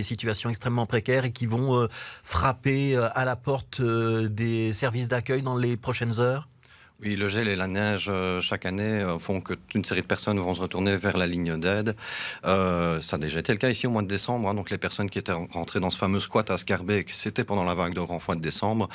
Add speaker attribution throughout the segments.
Speaker 1: des situations extrêmement précaires et qui vont frapper à la porte des services d'accueil dans les prochaines heures?
Speaker 2: Oui, le gel et la neige, chaque année, font que toute une série de personnes vont se retourner vers la ligne d'aide. Ça a déjà été le cas ici au mois de décembre, hein, donc les personnes qui étaient rentrées dans ce fameux squat à Scarbeck, c'était pendant la vague de grand froid de décembre.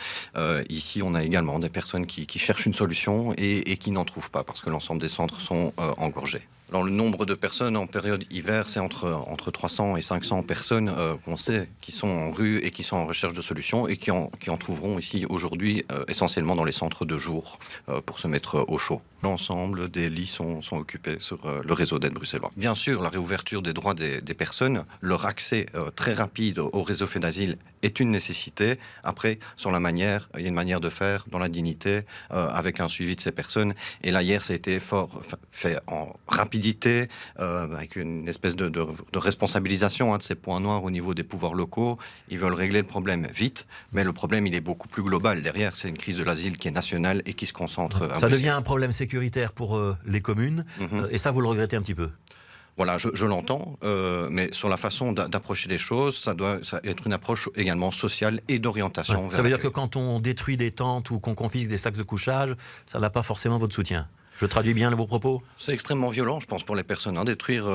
Speaker 2: Ici, on a également des personnes qui cherchent une solution et qui n'en trouvent pas parce que l'ensemble des centres sont engorgés. Alors, le nombre de personnes en période hiver, c'est entre 300 et 500 personnes qu'on sait qui sont en rue et qui sont en recherche de solutions et qui en trouveront ici aujourd'hui essentiellement dans les centres de jour pour se mettre au chaud. L'ensemble des lits sont occupés sur le réseau d'aide bruxellois. Bien sûr, la réouverture des droits des personnes, leur accès très rapide au réseau fait d'asile est une nécessité. Après, sur la manière, il y a une manière de faire dans la dignité, avec un suivi de ces personnes. Et là, hier, ça a été fait en rapidité, avec une espèce de responsabilisation de ces points noirs au niveau des pouvoirs locaux. Ils veulent régler le problème vite, mais le problème, il est beaucoup plus global. Derrière, c'est une crise de l'asile qui est nationale et qui se concentre à
Speaker 1: Ça
Speaker 2: Bruxelles.
Speaker 1: devient un problème sécuritaire pour les communes, et ça, vous le regrettez un petit peu?
Speaker 2: Voilà, je l'entends, mais sur la façon d'approcher les choses, ça doit être une approche également sociale et d'orientation.
Speaker 1: Ça veut dire que quand on détruit des tentes ou qu'on confisque des sacs de couchage, ça n'a pas forcément votre soutien. Je traduis bien vos propos?
Speaker 2: C'est extrêmement violent, je pense, pour les personnes. Détruire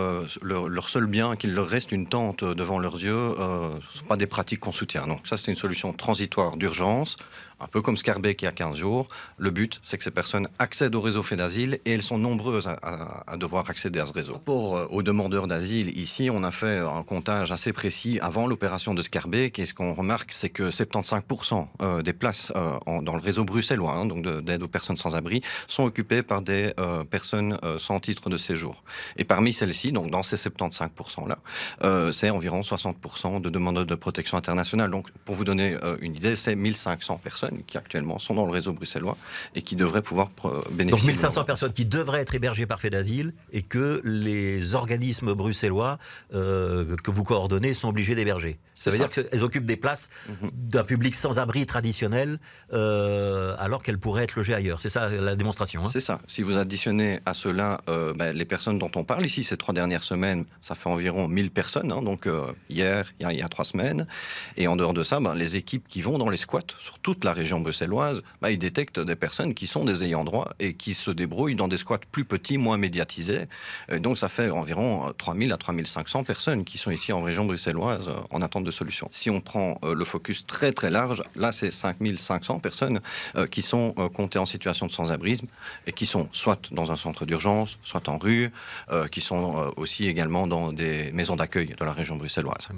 Speaker 2: leur seul bien, qu'il leur reste une tente devant leurs yeux, ce ne sont pas des pratiques qu'on soutient. Donc ça, c'est une solution transitoire d'urgence, un peu comme Scarbeck il y a 15 jours. Le but, c'est que ces personnes accèdent au réseau fait d'asile et elles sont nombreuses à devoir accéder à ce réseau. Pour aux demandeurs d'asile, ici, on a fait un comptage assez précis avant l'opération de Scarbeck et ce qu'on remarque, c'est que 75% des places dans le réseau bruxellois, donc d'aide aux personnes sans abri, sont occupées par des personnes sans titre de séjour. Et parmi celles-ci, donc dans ces 75%-là, c'est environ 60% de demandeurs de protection internationale. Donc, pour vous donner une idée, c'est 1500 personnes qui actuellement sont dans le réseau bruxellois et qui devraient pouvoir bénéficier.
Speaker 1: Donc 1500 personnes qui devraient être hébergées par fait d'asile et que les organismes bruxellois que vous coordonnez sont obligés d'héberger. Ça veut dire qu'elles occupent des places d'un public sans abri traditionnel alors qu'elles pourraient être logées ailleurs. C'est ça la démonstration, hein?
Speaker 2: C'est ça. Si vous additionnez à cela les personnes dont on parle ici ces 3 dernières semaines, ça fait environ 1000 personnes, donc hier, il y a 3 semaines. Et en dehors de ça, les équipes qui vont dans les squats sur toute la région bruxelloise, ils détectent des personnes qui sont des ayants droit et qui se débrouillent dans des squats plus petits, moins médiatisés. Et donc ça fait environ 3000 à 3500 personnes qui sont ici en région bruxelloise en attente de solutions. Si on prend le focus très très large, là c'est 5500 personnes qui sont comptées en situation de sans-abrisme et qui sont soit dans un centre d'urgence, soit en rue, qui sont aussi également dans des maisons d'accueil de la région bruxelloise.